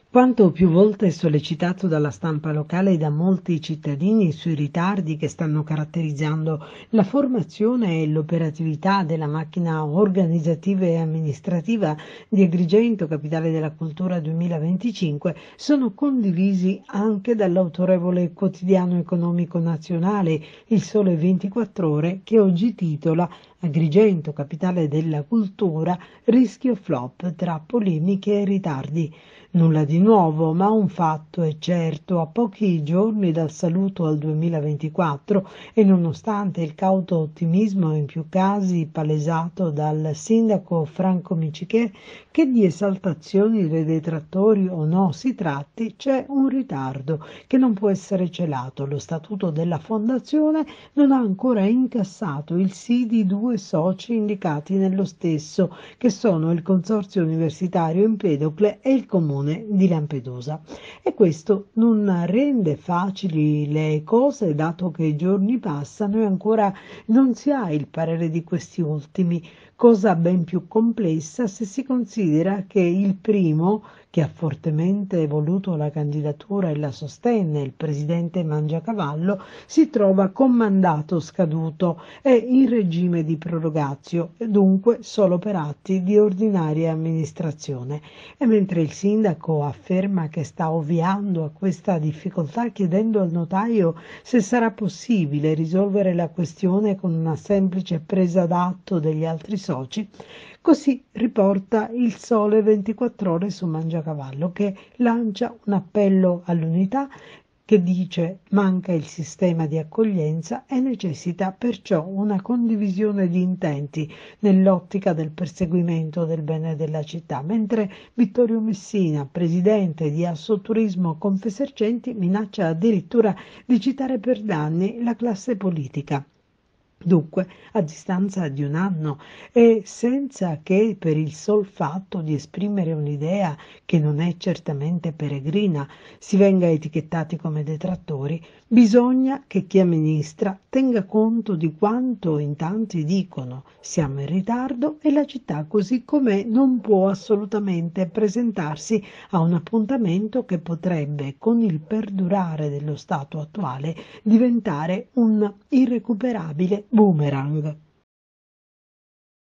Quanto più volte sollecitato dalla stampa locale e da molti cittadini sui ritardi che stanno caratterizzando la formazione e l'operatività della macchina organizzativa e amministrativa di Agrigento, capitale della cultura 2025, sono condivisi anche dall'autorevole quotidiano economico nazionale Il Sole 24 Ore, che oggi titola Agrigento, capitale della cultura, rischio flop tra polemiche e ritardi. Nulla di nuovo, ma un fatto è certo: a pochi giorni dal saluto al 2024 e nonostante il cauto ottimismo in più casi palesato dal sindaco Franco Miccichè, che di esaltazioni dei detrattori o no si tratti, c'è un ritardo che non può essere celato. Lo statuto della fondazione non ha ancora incassato il sì di due soci indicati nello stesso, che sono il Consorzio Universitario Empedocle e il Comune di Lampedusa. E questo non rende facili le cose, dato che i giorni passano e ancora non si ha il parere di questi ultimi, cosa ben più complessa se si considera che il primo, che ha fortemente voluto la candidatura e la sostenne, il presidente Mangiacavallo, si trova con mandato scaduto e in regime di prorogatio, e dunque solo per atti di ordinaria amministrazione. E mentre il sindaco afferma che sta ovviando a questa difficoltà chiedendo al notaio se sarà possibile risolvere la questione con una semplice presa d'atto degli altri soci, così riporta il Sole 24 Ore su Mangiacavallo, che lancia un appello all'unità, che dice manca il sistema di accoglienza e necessita perciò una condivisione di intenti nell'ottica del perseguimento del bene della città, mentre Vittorio Messina, presidente di Assoturismo Confesercenti, minaccia addirittura di citare per danni la classe politica. Dunque, a distanza di un anno e senza che per il sol fatto di esprimere un'idea che non è certamente peregrina si venga etichettati come detrattori, bisogna che chi amministra tenga conto di quanto in tanti dicono: siamo in ritardo e la città così com'è non può assolutamente presentarsi a un appuntamento che potrebbe, con il perdurare dello stato attuale, diventare un irrecuperabile boomerang.